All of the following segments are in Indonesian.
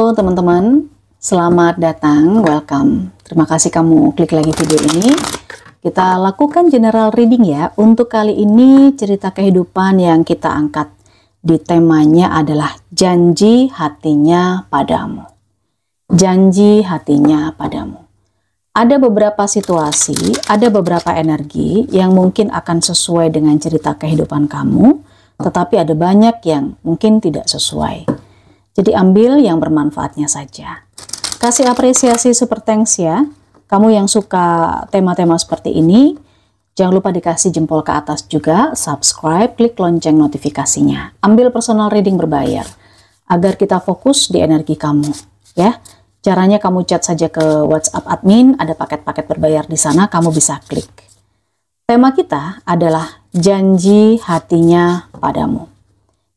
Halo teman-teman, selamat datang, welcome. Terima kasih kamu klik lagi video ini. Kita lakukan general reading ya. Untuk kali ini cerita kehidupan yang kita angkat di temanya adalah janji hatinya padamu. Janji hatinya padamu. Ada beberapa situasi, ada beberapa energi yang mungkin akan sesuai dengan cerita kehidupan kamu, tetapi ada banyak yang mungkin tidak sesuai. Jadi ambil yang bermanfaatnya saja. Kasih apresiasi super thanks ya. Kamu yang suka tema-tema seperti ini, jangan lupa dikasih jempol ke atas juga, subscribe, klik lonceng notifikasinya. Ambil personal reading berbayar, agar kita fokus di energi kamu. Ya, caranya kamu chat saja ke WhatsApp admin, ada paket-paket berbayar di sana, kamu bisa klik. Tema kita adalah janji hatinya padamu.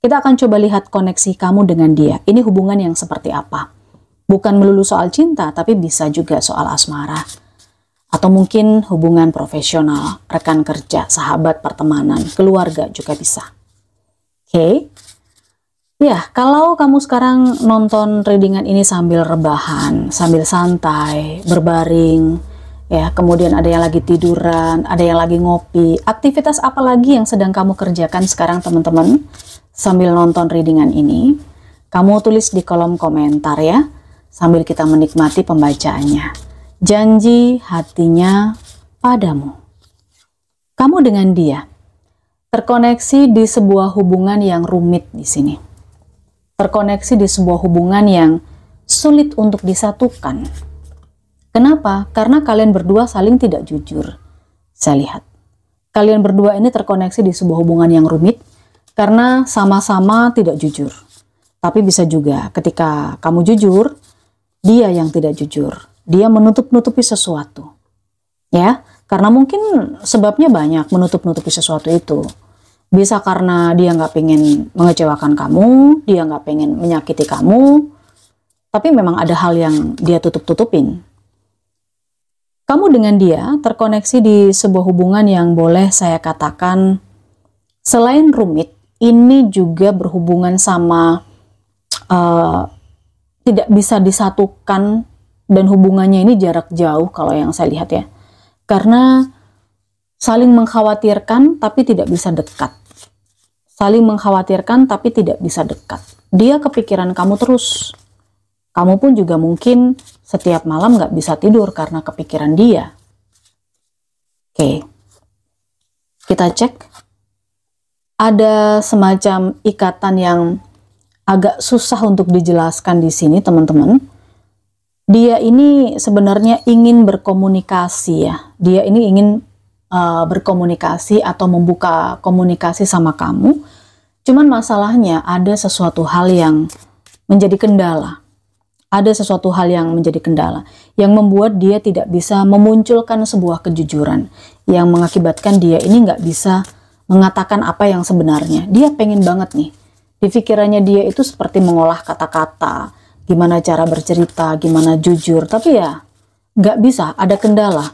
Kita akan coba lihat koneksi kamu dengan dia. Ini hubungan yang seperti apa? Bukan melulu soal cinta, tapi bisa juga soal asmara. Atau mungkin hubungan profesional, rekan kerja, sahabat, pertemanan, keluarga juga bisa. Oke? Ya, kalau kamu sekarang nonton readingan ini sambil rebahan, sambil santai, berbaring, ya, kemudian ada yang lagi tiduran, ada yang lagi ngopi, aktivitas apa lagi yang sedang kamu kerjakan sekarang teman-teman? Sambil nonton readingan ini, kamu tulis di kolom komentar ya, sambil kita menikmati pembacaannya. Janji hatinya padamu. Kamu dengan dia terkoneksi di sebuah hubungan yang rumit di sini. Terkoneksi di sebuah hubungan yang sulit untuk disatukan. Kenapa? Karena kalian berdua saling tidak jujur. Saya lihat. Kalian berdua ini terkoneksi di sebuah hubungan yang rumit, karena sama-sama tidak jujur. Tapi bisa juga ketika kamu jujur, dia yang tidak jujur. Dia menutup-nutupi sesuatu. Ya, karena mungkin sebabnya banyak menutup-nutupi sesuatu itu. Bisa karena dia nggak pengen mengecewakan kamu, dia nggak pengen menyakiti kamu, tapi memang ada hal yang dia tutup-tutupin. Kamu dengan dia terkoneksi di sebuah hubungan yang boleh saya katakan selain rumit, ini juga berhubungan sama tidak bisa disatukan dan hubungannya ini jarak jauh kalau yang saya lihat ya. Karena saling mengkhawatirkan tapi tidak bisa dekat. Saling mengkhawatirkan tapi tidak bisa dekat. Dia kepikiran kamu terus. Kamu pun juga mungkin setiap malam nggak bisa tidur karena kepikiran dia. Oke, kita cek. Ada semacam ikatan yang agak susah untuk dijelaskan di sini, teman-teman. Dia ini sebenarnya ingin berkomunikasi ya. Dia ini ingin berkomunikasi atau membuka komunikasi sama kamu. Cuman masalahnya ada sesuatu hal yang menjadi kendala. Ada sesuatu hal yang menjadi kendala yang membuat dia tidak bisa memunculkan sebuah kejujuran yang mengakibatkan dia ini nggak bisa mengatakan apa yang sebenarnya. Dia pengen banget nih. Di pikirannya dia itu seperti mengolah kata-kata, gimana cara bercerita, gimana jujur. Tapi ya nggak bisa, ada kendala.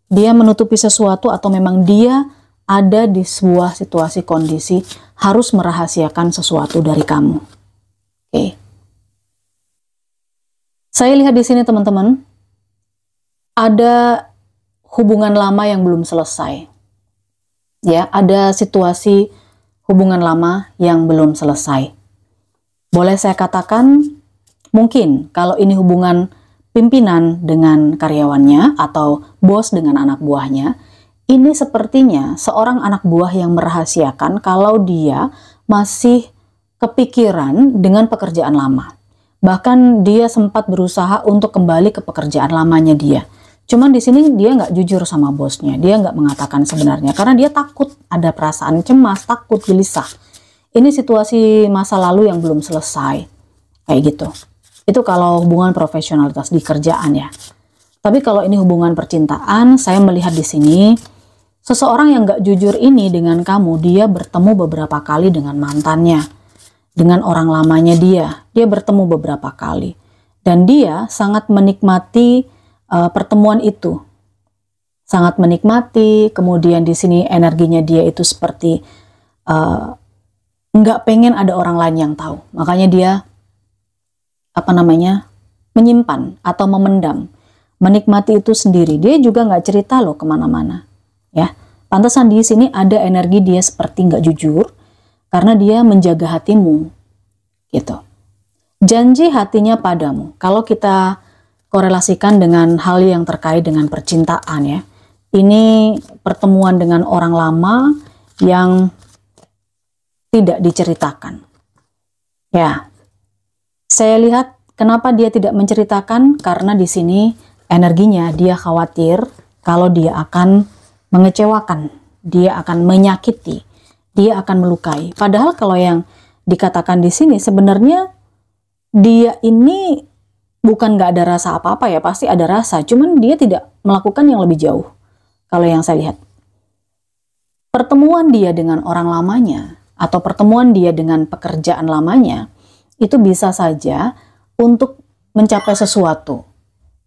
Dia menutupi sesuatu atau memang dia ada di sebuah situasi kondisi harus merahasiakan sesuatu dari kamu. Oke. Saya lihat di sini teman-teman, ada hubungan lama yang belum selesai. Ya, ada situasi hubungan lama yang belum selesai. Boleh saya katakan, mungkin kalau ini hubungan pimpinan dengan karyawannya atau bos dengan anak buahnya, ini sepertinya seorang anak buah yang merahasiakan kalau dia masih kepikiran dengan pekerjaan lama. Bahkan dia sempat berusaha untuk kembali ke pekerjaan lamanya dia. Cuman di sini dia nggak jujur sama bosnya, dia nggak mengatakan sebenarnya karena dia takut, ada perasaan cemas, takut, gelisah. Ini situasi masa lalu yang belum selesai, kayak gitu. Itu kalau hubungan profesionalitas di kerjaan ya. Tapi kalau ini hubungan percintaan, saya melihat di sini seseorang yang nggak jujur ini dengan kamu, dia bertemu beberapa kali dengan mantannya, dengan orang lamanya dia bertemu beberapa kali, dan dia sangat menikmati pertemuan itu, sangat menikmati. Kemudian di sini energinya dia itu seperti nggak pengen ada orang lain yang tahu, makanya dia menyimpan atau memendam, menikmati itu sendiri. Dia juga nggak cerita loh kemana-mana, ya. Pantesan di sini ada energi dia seperti nggak jujur, karena dia menjaga hatimu, gitu. Janji hatinya padamu. Kalau kita korelasikan dengan hal yang terkait dengan percintaan, ya. Ini pertemuan dengan orang lama yang tidak diceritakan. Ya, saya lihat kenapa dia tidak menceritakan, karena di sini energinya dia khawatir kalau dia akan mengecewakan, dia akan menyakiti, dia akan melukai. Padahal kalau yang dikatakan di sini sebenarnya dia ini bukan nggak ada rasa apa-apa, ya pasti ada rasa, cuman dia tidak melakukan yang lebih jauh. Kalau yang saya lihat, pertemuan dia dengan orang lamanya atau pertemuan dia dengan pekerjaan lamanya itu bisa saja untuk mencapai sesuatu,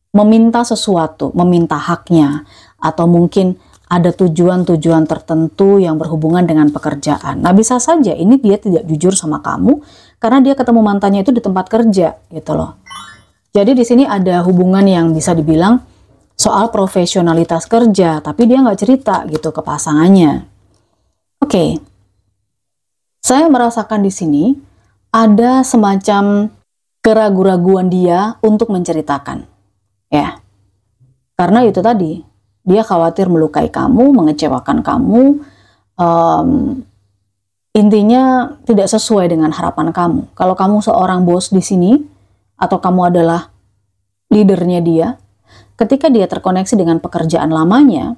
meminta sesuatu, meminta haknya, atau mungkin ada tujuan-tujuan tertentu yang berhubungan dengan pekerjaan. Nah, bisa saja ini dia tidak jujur sama kamu karena dia ketemu mantannya itu di tempat kerja, gitu loh. Jadi di sini ada hubungan yang bisa dibilang soal profesionalitas kerja, tapi dia nggak cerita gitu ke pasangannya. Oke, saya merasakan di sini ada semacam keraguan-raguan dia untuk menceritakan, ya. Karena itu tadi, dia khawatir melukai kamu, mengecewakan kamu, intinya tidak sesuai dengan harapan kamu. Kalau kamu seorang bos di sini, atau kamu adalah leadernya dia, ketika dia terkoneksi dengan pekerjaan lamanya,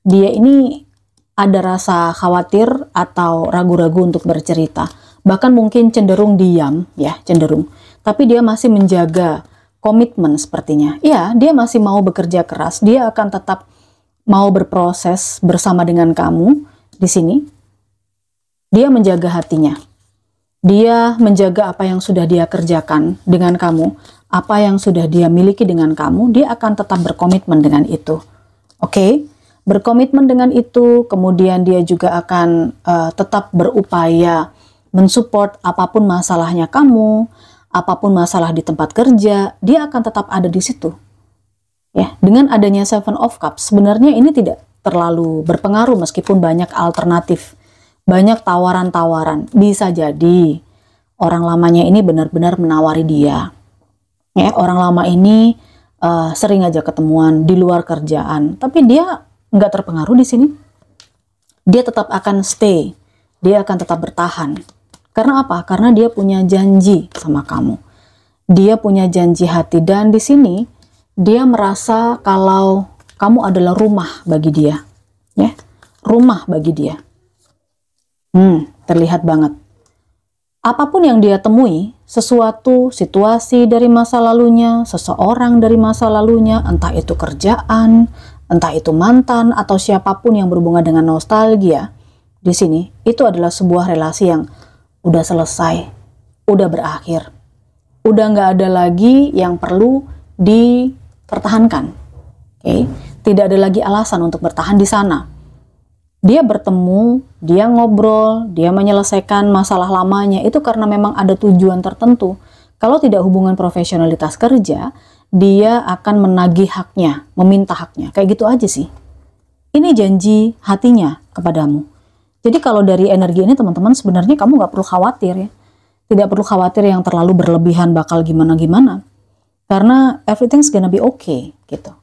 dia ini ada rasa khawatir atau ragu-ragu untuk bercerita. Bahkan mungkin cenderung diam, ya, cenderung. Tapi dia masih menjaga komitmen sepertinya. Ya, dia masih mau bekerja keras, dia akan tetap mau berproses bersama dengan kamu di sini. Dia menjaga hatinya. Dia menjaga apa yang sudah dia kerjakan dengan kamu, apa yang sudah dia miliki dengan kamu, dia akan tetap berkomitmen dengan itu. Oke? Berkomitmen dengan itu, kemudian dia juga akan tetap berupaya mensupport apapun masalahnya kamu, apapun masalah di tempat kerja, dia akan tetap ada di situ. Ya, dengan adanya Seven of Cups, sebenarnya ini tidak terlalu berpengaruh meskipun banyak alternatif, banyak tawaran-tawaran. Bisa jadi orang lamanya ini benar-benar menawari dia. Ya, orang lama ini sering aja ketemuan di luar kerjaan, tapi dia nggak terpengaruh di sini. Dia tetap akan stay, dia akan tetap bertahan. Karena apa? Karena dia punya janji sama kamu. Dia punya janji hati, dan di sini dia merasa kalau kamu adalah rumah bagi dia, ya, rumah bagi dia. Terlihat banget. Apapun yang dia temui, sesuatu, situasi dari masa lalunya, seseorang dari masa lalunya, entah itu kerjaan, entah itu mantan, atau siapapun yang berhubungan dengan nostalgia, di sini, itu adalah sebuah relasi yang udah selesai, udah berakhir. Udah nggak ada lagi yang perlu dipertahankan. Oke? Tidak ada lagi alasan untuk bertahan di sana. Dia bertemu, dia ngobrol, dia menyelesaikan masalah lamanya, itu karena memang ada tujuan tertentu. Kalau tidak hubungan profesionalitas kerja, dia akan menagih haknya, meminta haknya. Kayak gitu aja sih. Ini janji hatinya kepadamu. Jadi kalau dari energi ini teman-teman, sebenarnya kamu nggak perlu khawatir, ya. Tidak perlu khawatir yang terlalu berlebihan bakal gimana-gimana. Karena everything's gonna be okay, gitu.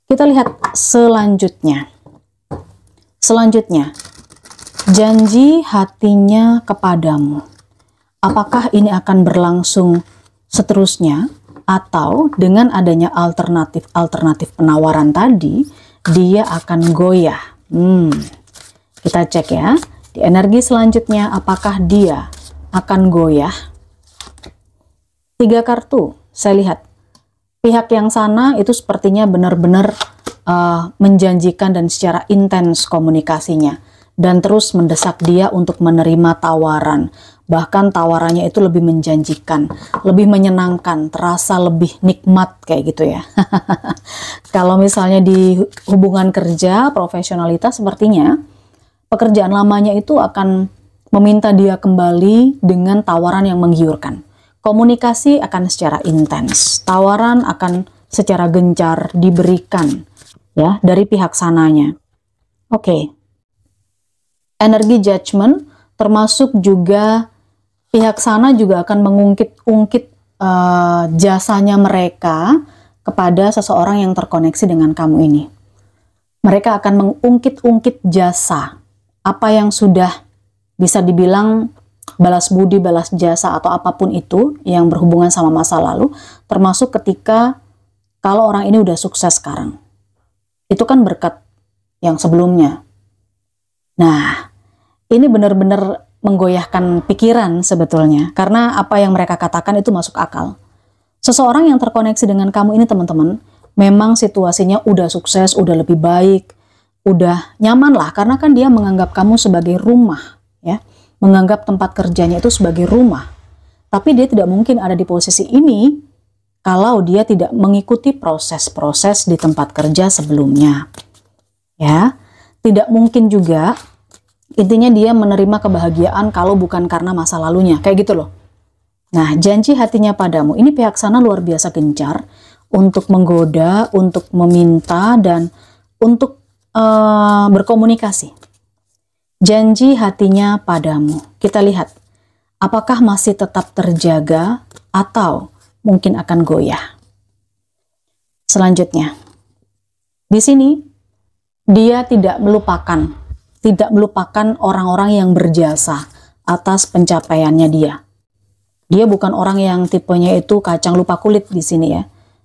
Kita lihat selanjutnya. Selanjutnya, janji hatinya kepadamu. Apakah ini akan berlangsung seterusnya, atau dengan adanya alternatif penawaran tadi, dia akan goyah? Kita cek ya, di energi selanjutnya apakah dia akan goyah? 3 kartu, saya lihat. Pihak yang sana itu sepertinya benar-benar menjanjikan dan secara intens komunikasinya. Dan terus mendesak dia untuk menerima tawaran. Bahkan tawarannya itu lebih menjanjikan, lebih menyenangkan, terasa lebih nikmat kayak gitu ya. Kalau misalnya di hubungan kerja, profesionalitas, sepertinya pekerjaan lamanya itu akan meminta dia kembali dengan tawaran yang menggiurkan. Komunikasi akan secara intens, tawaran akan secara gencar diberikan ya dari pihak sananya. Oke. Energi judgment termasuk juga pihak sana juga akan mengungkit-ungkit jasanya mereka kepada seseorang yang terkoneksi dengan kamu ini. Mereka akan mengungkit-ungkit jasa, apa yang sudah bisa dibilang balas budi, balas jasa atau apapun itu yang berhubungan sama masa lalu, termasuk ketika kalau orang ini udah sukses sekarang. Itu kan berkat yang sebelumnya. Nah, ini benar-benar menggoyahkan pikiran sebetulnya, karena apa yang mereka katakan itu masuk akal. Seseorang yang terkoneksi dengan kamu ini teman-teman, memang situasinya udah sukses, udah lebih baik, udah nyaman lah, karena kan dia menganggap kamu sebagai rumah, ya, menganggap tempat kerjanya itu sebagai rumah. Tapi dia tidak mungkin ada di posisi ini kalau dia tidak mengikuti proses-proses di tempat kerja sebelumnya. Ya, tidak mungkin juga intinya dia menerima kebahagiaan kalau bukan karena masa lalunya, kayak gitu loh. Nah, janji hatinya padamu, ini pihak sana luar biasa gencar untuk menggoda, untuk meminta, dan untuk berkomunikasi. Janji hatinya padamu. Kita lihat, apakah masih tetap terjaga atau mungkin akan goyah. Selanjutnya, di sini dia tidak melupakan orang-orang yang berjasa atas pencapaiannya dia. Dia bukan orang yang tipenya itu kacang lupa kulit di sini ya.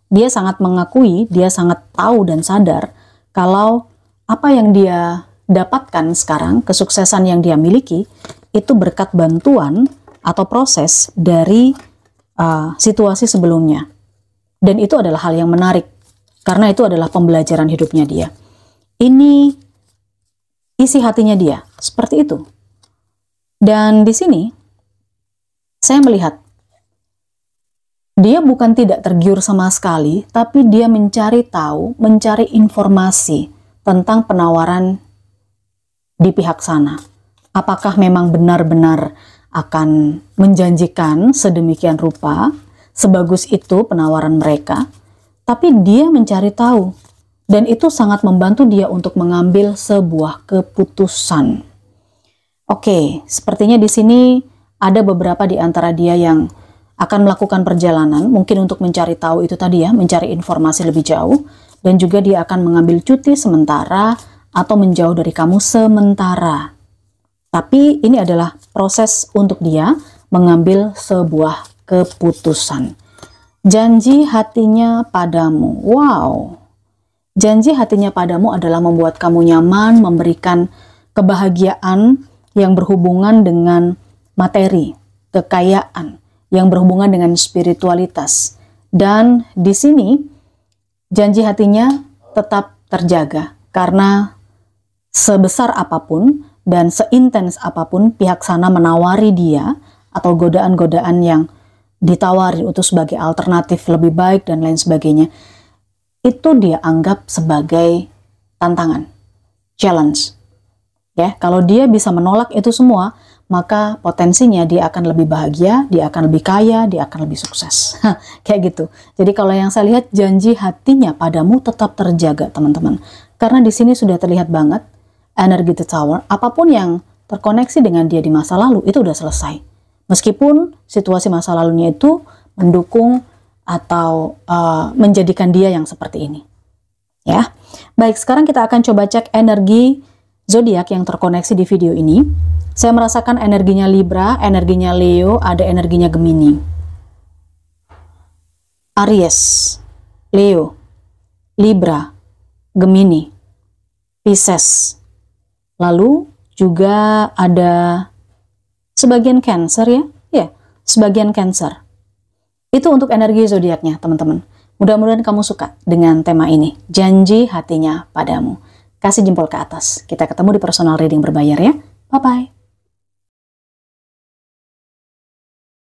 Dia sangat mengakui, dia sangat tahu dan sadar kalau apa yang dia dapatkan sekarang, kesuksesan yang dia miliki, itu berkat bantuan atau proses dari situasi sebelumnya. Dan itu adalah hal yang menarik, karena itu adalah pembelajaran hidupnya dia. Ini isi hatinya dia, seperti itu. Dan di sini, saya melihat, dia bukan tidak tergiur sama sekali, tapi dia mencari tahu, mencari informasi tentang penawaran di pihak sana. Apakah memang benar-benar akan menjanjikan sedemikian rupa, sebagus itu penawaran mereka, tapi dia mencari tahu, dan itu sangat membantu dia untuk mengambil sebuah keputusan. Oke, sepertinya di sini ada beberapa di antara dia yang akan melakukan perjalanan, mungkin untuk mencari tahu itu tadi ya, mencari informasi lebih jauh, dan juga dia akan mengambil cuti sementara atau menjauh dari kamu sementara. Tapi ini adalah proses untuk dia mengambil sebuah keputusan. Janji hatinya padamu. Wow. Janji hatinya padamu adalah membuat kamu nyaman, memberikan kebahagiaan yang berhubungan dengan materi, kekayaan, yang berhubungan dengan spiritualitas. Dan di sini janji hatinya tetap terjaga, karena sebesar apapun dan seintens apapun pihak sana menawari dia, atau godaan-godaan yang ditawari untuk sebagai alternatif lebih baik dan lain sebagainya, itu dia anggap sebagai tantangan, challenge. Ya, kalau dia bisa menolak itu semua, maka potensinya dia akan lebih bahagia, dia akan lebih kaya, dia akan lebih sukses. Kayak gitu. Jadi kalau yang saya lihat, janji hatinya padamu tetap terjaga, teman-teman. Karena di sini sudah terlihat banget energi The Tower, apapun yang terkoneksi dengan dia di masa lalu itu udah selesai. Meskipun situasi masa lalunya itu mendukung atau menjadikan dia yang seperti ini. Ya. Baik, sekarang kita akan coba cek energi zodiak yang terkoneksi di video ini. Saya merasakan energinya Libra, energinya Leo, ada energinya Gemini, Aries, Leo, Libra, Gemini, Pisces. Lalu juga ada sebagian Cancer ya. Ya, sebagian Cancer. Itu untuk energi zodiaknya, teman-teman. Mudah-mudahan kamu suka dengan tema ini. Janji hatinya padamu. Kasih jempol ke atas. Kita ketemu di personal reading berbayar ya. Bye-bye.